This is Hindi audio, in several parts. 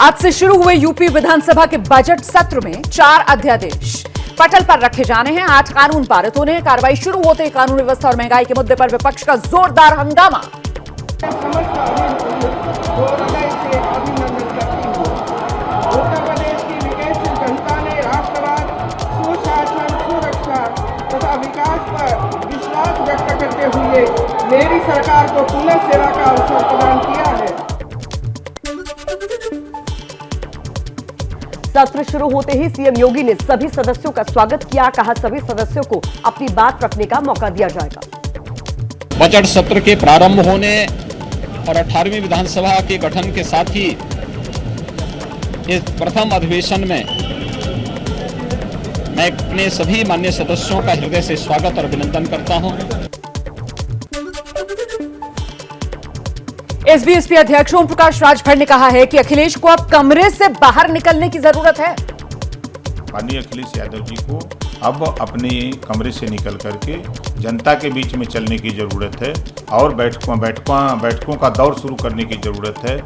आज से शुरू हुए यूपी विधानसभा के बजट सत्र में 4 अध्यादेश पटल पर रखे जाने हैं। 8 कानून पारित होने हैं। कार्रवाई शुरू होते ही कानून व्यवस्था और महंगाई के मुद्दे पर विपक्ष का जोरदार हंगामा। विकास पर विश्वास व्यक्त करते हुए मेरी सरकार को पुनः सेवा का अवसर प्रदान किया है। सत्र शुरू होते ही सीएम योगी ने सभी सदस्यों का स्वागत किया। कहा सभी सदस्यों को अपनी बात रखने का मौका दिया जाएगा। बजट सत्र के प्रारंभ होने और 18वीं विधानसभा के गठन के साथ ही इस प्रथम अधिवेशन में मैं अपने सभी माननीय सदस्यों का हृदय से स्वागत और अभिनंदन करता हूं। एसबीएसपी अध्यक्ष ओम प्रकाश राजभर ने कहा है कि अखिलेश को अब कमरे से बाहर निकलने की जरूरत है। माननीय अखिलेश यादव जी को अब अपने कमरे से निकल करके जनता के बीच में चलने की जरूरत है और बैठकों का दौर शुरू करने की जरूरत है।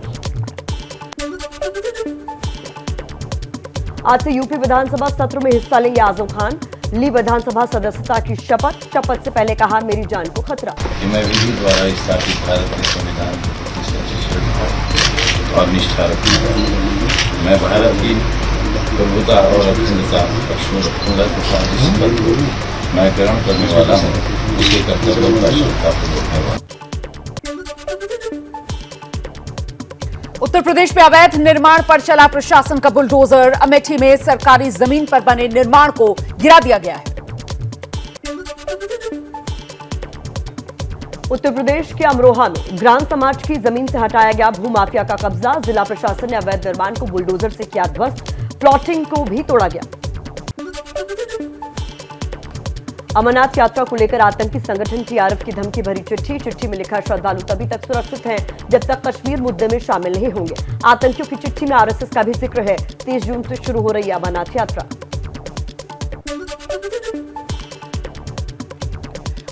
आज से यूपी विधानसभा सत्र में हिस्सा लेंगे आजम खान। ली विधानसभा सदस्यता की शपथ से पहले कहा मेरी जान को खतरा। मैं विधि द्वारा स्थापित भारत के संविधान की सच्ची श्रद्धा और निष्ठा रखूंगा। मैं भारत की प्रभुता और अखंडता पक्षों रखूंगा तथा जिस पद को मैं ग्रहण करने वाला हूँ उसके कर्तव्यों का श्रद्धापूर्वक निर्वहन। उत्तर प्रदेश में अवैध निर्माण पर चला प्रशासन का बुलडोजर। अमेठी में सरकारी जमीन पर बने निर्माण को गिरा दिया गया है। उत्तर प्रदेश के अमरोहा में ग्राम समाज की जमीन से हटाया गया भूमाफिया का कब्जा। जिला प्रशासन ने अवैध निर्माण को बुलडोजर से किया ध्वस्त। प्लॉटिंग को भी तोड़ा गया। अमरनाथ यात्रा को लेकर आतंकी संगठन टीआरएफ की धमकी भरी चिट्ठी में लिखा श्रद्धालु तभी तक सुरक्षित हैं जब तक कश्मीर मुद्दे में शामिल नहीं होंगे। आतंकियों की चिट्ठी में आरएसएस का भी जिक्र है। 30 जून से शुरू हो रही अमरनाथ यात्रा।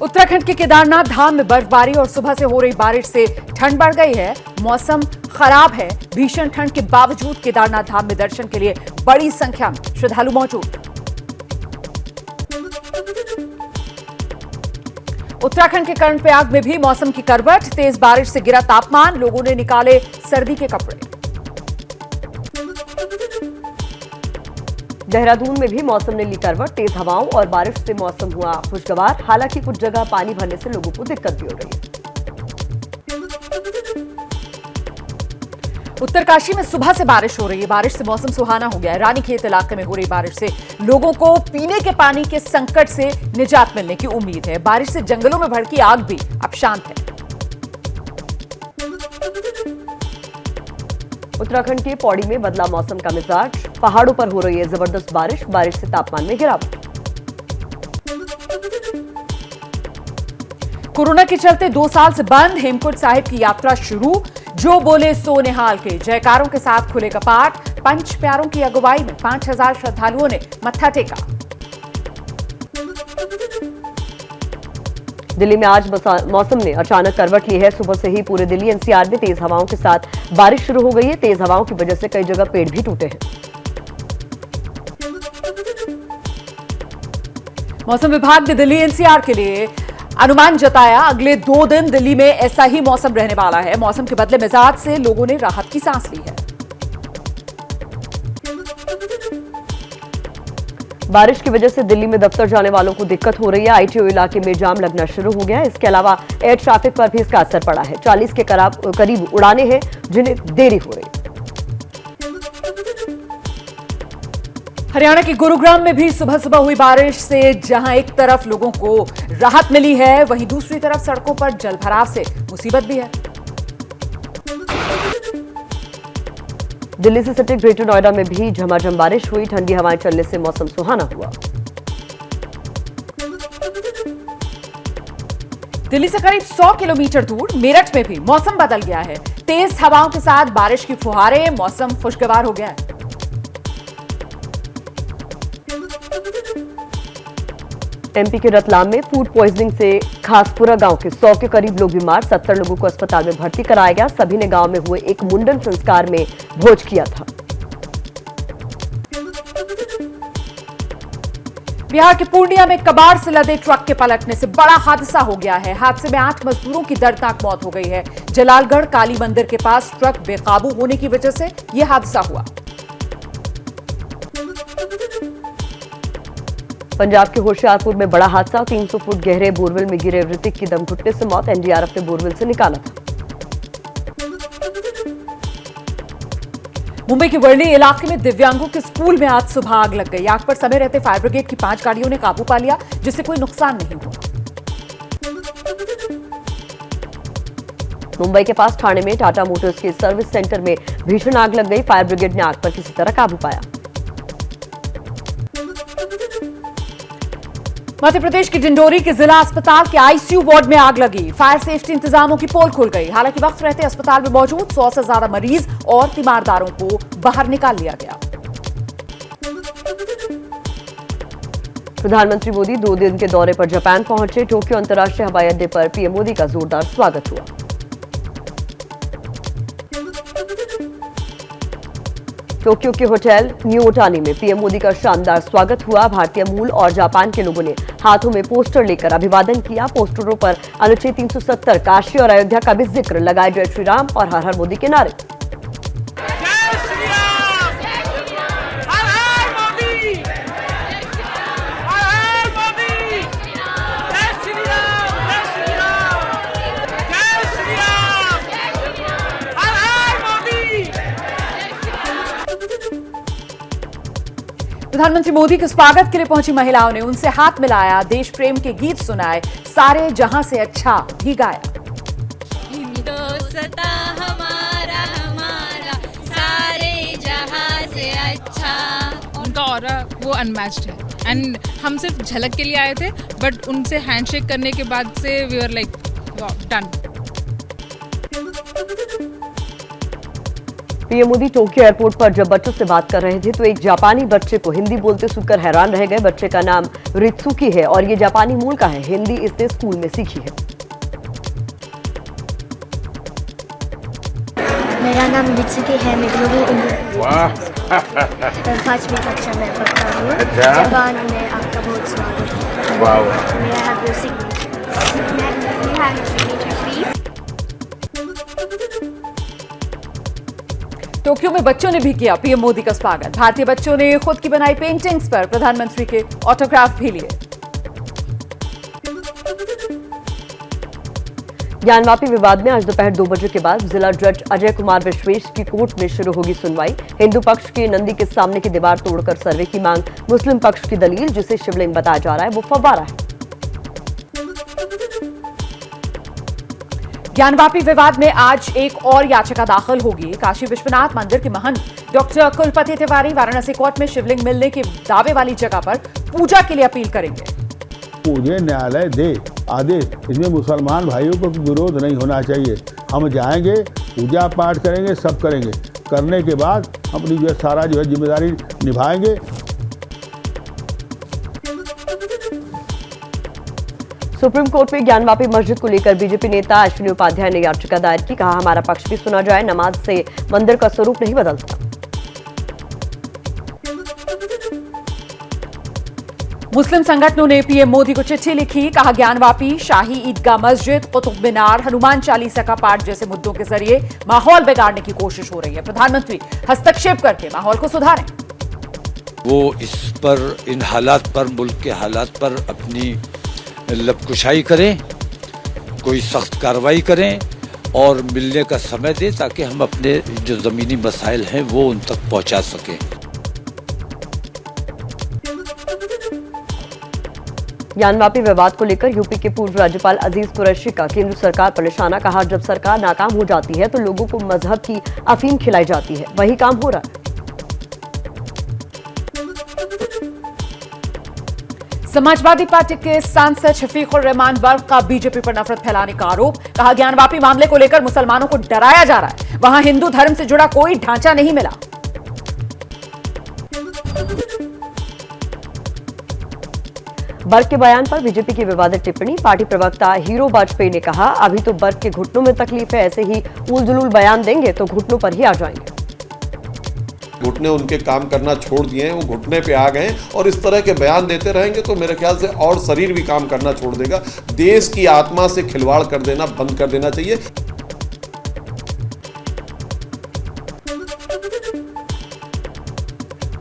उत्तराखंड के केदारनाथ धाम में बर्फबारी और सुबह से हो रही बारिश से ठंड बढ़ गई है। मौसम खराब है। भीषण ठंड के बावजूद केदारनाथ धाम में दर्शन के लिए बड़ी संख्या में श्रद्धालु मौजूद। उत्तराखंड के कर्णप्रयाग में भी मौसम की करवट। तेज बारिश से गिरा तापमान। लोगों ने निकाले सर्दी के कपड़े। देहरादून में भी मौसम ने ली करवट। तेज हवाओं और बारिश से मौसम हुआ खुशगवार। हालांकि कुछ जगह पानी भरने से लोगों को दिक्कत भी हो रही है। उत्तरकाशी में सुबह से बारिश हो रही है। बारिश से मौसम सुहाना हो गया है। रानीखेत इलाके में हो रही बारिश से लोगों को पीने के पानी के संकट से निजात मिलने की उम्मीद है। बारिश से जंगलों में भड़की आग भी अब शांत है। उत्तराखंड के पौड़ी में बदला मौसम का मिजाज। पहाड़ों पर हो रही है जबरदस्त बारिश से तापमान में गिरावट। कोरोना के चलते 2 साल से बंद हेमकुंड साहिब की यात्रा शुरू। जो बोले सो निहाल के जयकारों के साथ खुले कपाट। पंच प्यारों की अगुवाई में 5000 श्रद्धालुओं ने मत्था टेका। दिल्ली में आज मौसम ने अचानक करवट ली है। सुबह से ही पूरे दिल्ली एनसीआर में तेज हवाओं के साथ बारिश शुरू हो गई है। तेज हवाओं की वजह से कई जगह पेड़ भी टूटे हैं। मौसम विभाग ने दिल्ली एनसीआर के लिए अनुमान जताया। अगले 2 दिन दिल्ली में ऐसा ही मौसम रहने वाला है। मौसम के बदले मिजाज से लोगों ने राहत की सांस ली है। बारिश की वजह से दिल्ली में दफ्तर जाने वालों को दिक्कत हो रही है। आईटीओ इलाके में जाम लगना शुरू हो गया है। इसके अलावा एयर ट्रैफिक पर भी इसका असर पड़ा है। 40 के करीब उड़ानें हैं जिन्हें देरी हो रही है। हरियाणा के गुरुग्राम में भी सुबह सुबह हुई बारिश से जहां एक तरफ लोगों को राहत मिली है वहीं दूसरी तरफ सड़कों पर जलभराव से मुसीबत भी है। दिल्ली से सटे ग्रेटर नोएडा में भी झमाझम बारिश हुई। ठंडी हवाएं चलने से मौसम सुहाना हुआ। दिल्ली से करीब 100 किलोमीटर दूर मेरठ में भी मौसम बदल गया है। तेज हवाओं के साथ बारिश की फुहारें। मौसम खुशगवार हो गया है। एमपी के रतलाम में फूड पॉइजनिंग से खासपुरा गांव के 100 के करीब लोग बीमार, 70 लोगों को अस्पताल में भर्ती कराया गया। सभी ने गांव में हुए एक मुंडन संस्कार में भोज किया था। बिहार के पूर्णिया में कबाड़ से लदे ट्रक के पलटने से बड़ा हादसा हो गया है। हादसे में 8 मजदूरों की दर्दनाक मौत हो गई है। जलालगढ़ काली मंदिर के पास ट्रक बेकाबू होने की वजह से यह हादसा हुआ। पंजाब के होशियारपुर में बड़ा हादसा, 300 फुट गहरे बोरवेल में गिरे ऋतिक की दम घुटने से मौत। एनडीआरएफ ने बोरवेल से निकाला था। मुंबई के वर्ली इलाके में दिव्यांगों के स्कूल में आज सुबह आग लग गई। आग पर समय रहते फायर ब्रिगेड की 5 गाड़ियों ने काबू पा लिया, जिससे कोई नुकसान नहीं हुआ। मुंबई के पास ठाणे में टाटा मोटर्स के सर्विस सेंटर में भीषण आग लग गई। फायर ब्रिगेड ने आग पर किसी तरह काबू पाया। मध्य प्रदेश के डिंडोरी के जिला अस्पताल के आईसीयू वार्ड में आग लगी। फायर सेफ्टी इंतजामों की पोल खुल गई। हालांकि वक्त रहते अस्पताल में मौजूद 100 से ज्यादा मरीज और तीमारदारों को बाहर निकाल लिया गया। प्रधानमंत्री मोदी 2 दिन के दौरे पर जापान पहुंचे। टोक्यो अंतर्राष्ट्रीय हवाई अड्डे पर पीएम मोदी का जोरदार स्वागत हुआ। टोक्यो के होटल न्यू ओटानी में पीएम मोदी का शानदार स्वागत हुआ। भारतीय मूल और जापान के लोगों ने हाथों में पोस्टर लेकर अभिवादन किया। पोस्टरों पर अनुच्छेद 370, काशी और अयोध्या का भी जिक्र, लगाए जय श्री राम और हर हर मोदी के नारे। प्रधानमंत्री मोदी के स्वागत के लिए पहुंची महिलाओं ने उनसे हाथ मिलाया, देश प्रेम के गीत सुनाए, सारे जहां से अच्छा भी गाया। हिंदुस्तां हमारा हमारा सारे जहां से अच्छा। उनका ऑरा वो अनमैच्ड है एंड हम सिर्फ झलक के लिए आए थे, बट उनसे हैंडशेक करने के बाद से we are like done. PM Modi Tokyo airport पर जब बच्चों से बात कर रहे थे तो एक जापानी बच्चे को हिंदी बोलते सुनकर हैरान रह गए। बच्चे का नाम रित्सुकी है और ये जापानी मूल का है। हिंदी इसने स्कूल में सीखी है। मेरा नाम रित्सुकी है। मैं ग्लोबल इंग्लिश 5वीं कक्षा में पढ़ता हूँ। जापान में आपका बहुत स्वागत है। May I have your signature? May I have your signature, please? Tokyo में बच्चों ने भी किया पीएम मोदी का स्वागत। भारतीय बच्चों ने खुद की बनाई पेंटिंग्स पर प्रधानमंत्री के ऑटोग्राफ भी लिए। ज्ञानवापी विवाद में आज दोपहर 2 बजे के बाद जिला जज अजय कुमार विश्वेश की कोर्ट में शुरू होगी सुनवाई। हिंदू पक्ष के नंदी के सामने की दीवार तोड़कर सर्वे की मांग, मुस्लिम पक्ष की दलील जिसे शिवलिंग बताया जा रहा है वो फव्वारा है। ज्ञानवापी विवाद में आज एक और याचिका दाखिल होगी। काशी विश्वनाथ मंदिर के महंत डॉक्टर कुलपति तिवारी वाराणसी कोर्ट में शिवलिंग मिलने के दावे वाली जगह पर पूजा के लिए अपील करेंगे। मुझे न्यायालय दे आदेश, इसमें मुसलमान भाइयों को विरोध नहीं होना चाहिए। हम जाएंगे, पूजा पाठ करेंगे, सब करेंगे। करने के बाद अपनी जो सारा जो है जिम्मेदारी निभाएंगे। सुप्रीम कोर्ट में ज्ञानवापी मस्जिद को लेकर बीजेपी नेता अश्विनी उपाध्याय ने याचिका दायर की। कहा हमारा पक्ष भी सुना जाए, नमाज से मंदिर का स्वरूप नहीं बदलता। मुस्लिम संगठनों ने पीएम मोदी को चिट्ठी लिखी। कहा ज्ञानवापी, शाही ईदगाह मस्जिद, कुतुब मीनार, हनुमान चालीसा का पाठ जैसे मुद्दों के जरिए माहौल बिगाड़ने की कोशिश हो रही है। प्रधानमंत्री हस्तक्षेप करके माहौल को सुधारें। वो इस पर, इन हालात पर, मुल्क के हालात पर अपनी लबकुशाई करें, कोई सख्त कार्रवाई करें और मिलने का समय दें ताकि हम अपने जो ज़मीनी मसाइल हैं वो उन तक पहुंचा सकें। ज्ञानवापी विवाद को लेकर यूपी के पूर्व राज्यपाल अजीज कुरैशी का केंद्र सरकार पर निशाना। कहा जब सरकार नाकाम हो जाती है तो लोगों को मजहब की अफीम खिलाई जाती है, वही काम हो रहा है। समाजवादी पार्टी के सांसद शफीकुर रहमान वर्ग का बीजेपी पर नफरत फैलाने का आरोप। कहा ज्ञानवापी मामले को लेकर मुसलमानों को डराया जा रहा है, वहां हिंदू धर्म से जुड़ा कोई ढांचा नहीं मिला। बर्क के बयान पर बीजेपी की विवादित टिप्पणी। पार्टी प्रवक्ता हीरो वाजपेयी ने कहा, अभी तो बर्क के घुटनों में तकलीफ है, ऐसे ही उलझुल बयान देंगे तो घुटनों पर ही आ जाएंगे। घुटने उनके काम करना छोड़ दिए हैं, वो घुटने पे आ गए और इस तरह के बयान देते रहेंगे तो मेरे ख्याल से और शरीर भी काम करना छोड़ देगा। देश की आत्मा से खिलवाड़ कर देना बंद कर देना चाहिए।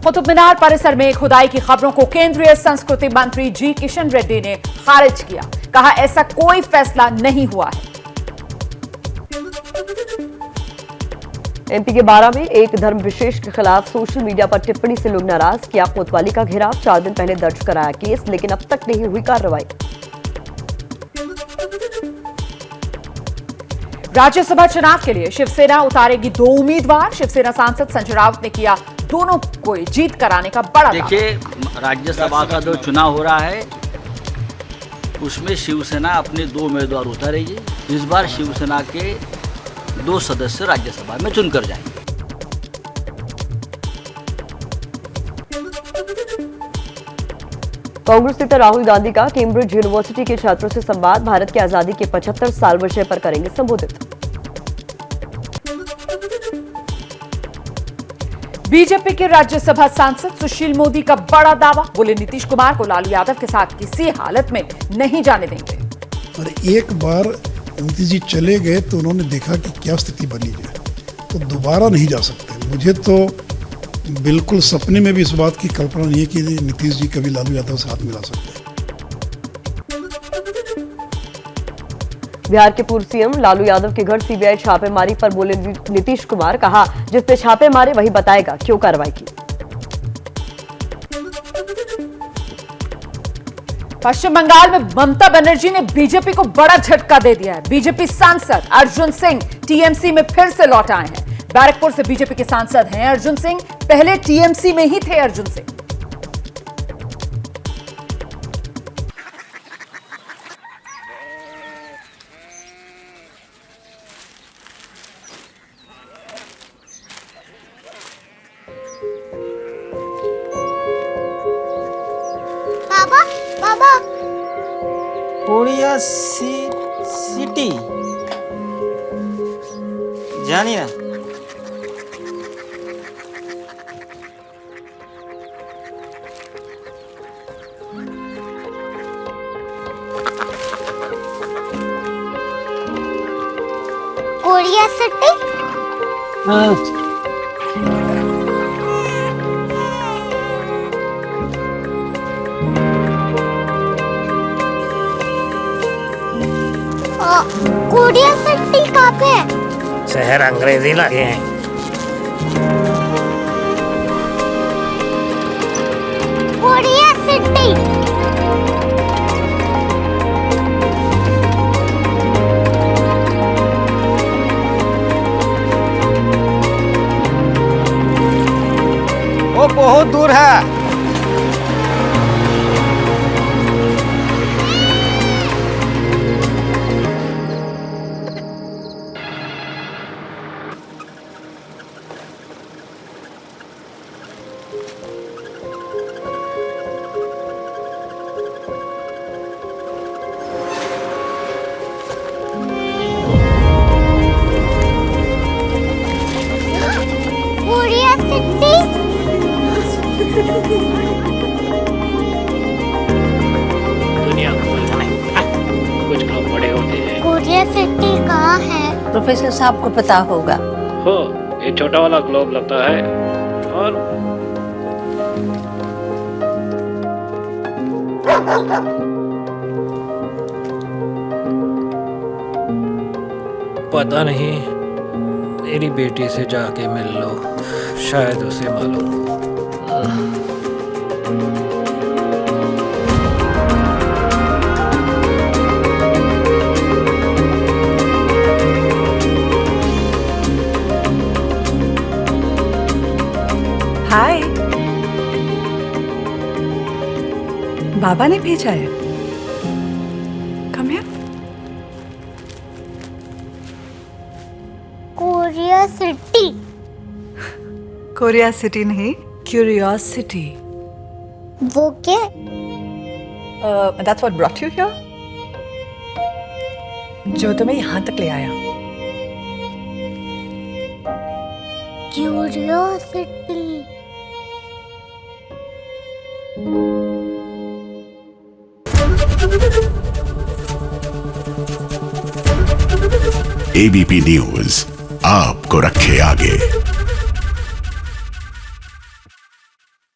कुतुब मीनार परिसर में खुदाई की खबरों को केंद्रीय संस्कृति मंत्री जी किशन रेड्डी ने खारिज किया। कहा, ऐसा कोई फैसला नहीं हुआ है। एमपी के बारा में एक धर्म विशेष के खिलाफ सोशल मीडिया पर टिप्पणी से लोग नाराज। किया कोतवाली का घेराव। 4 दिन पहले दर्ज कराया केस, लेकिन अब तक नहीं हुई कार्रवाई। राज्यसभा चुनाव के लिए शिवसेना उतारेगी 2 उम्मीदवार। शिवसेना सांसद संजय राउत ने किया दोनों को जीत कराने का बड़ा दावा। देखिए, राज्यसभा का जो चुनाव हो रहा है उसमें शिवसेना अपने 2 उम्मीदवार उतारेगी। इस बार शिवसेना के 2 सदस्य राज्यसभा में चुनकर जाएंगे। कांग्रेस नेता राहुल गांधी का कैम्ब्रिज यूनिवर्सिटी के छात्रों से संवाद। भारत की आजादी के 75 साल विषय पर करेंगे संबोधित। बीजेपी के राज्यसभा सांसद सुशील मोदी का बड़ा दावा। बोले, नीतीश कुमार को लालू यादव के साथ किसी हालत में नहीं जाने देंगे। और एक बार नीतीश जी चले गए तो उन्होंने देखा कि क्या स्थिति बनी है, तो दोबारा नहीं जा सकते। मुझे तो बिल्कुल सपने में भी इस बात की कल्पना नहीं है कि नीतीश जी कभी लालू यादव से हाथ मिला सकते हैं। बिहार के पूर्व सीएम लालू यादव के घर सीबीआई छापेमारी पर बोले नीतीश कुमार। कहा, जिसने छापे मारे वही बताएगा क्यों कार्रवाई की। पश्चिम बंगाल में ममता बनर्जी ने बीजेपी को बड़ा झटका दे दिया है। बीजेपी सांसद अर्जुन सिंह टीएमसी में फिर से लौट आए हैं। बैरकपुर से बीजेपी के सांसद हैं अर्जुन सिंह। पहले टीएमसी में ही थे अर्जुन सिंह। बाबा बाबा कोरिया सिटी जानी ना। Korea city. कोरिया सिटी कहाँ पे है? शहर अंग्रेजी लगे हैं। Korea city. वो बहुत दूर है। Korea city. दुनिया कुछ लोग बड़े होते हैं। कोरिया सिटी कहाँ है? प्रोफेसर साहब को पता होगा। हो, ये छोटा वाला ग्लोब लगता है और पता नहीं, मेरी बेटी से जाके मिल लो, शायद उसे मालूम हो। हाय, बाबा ने भेजा है। Come here. Korea city. Korea city नहीं, क्यूरियोसिटी। वो क्या? That's what brought you here? जो तुम्हें यहाँ तक ले आया। Curiosity. ABP न्यूज आपको रखे आगे।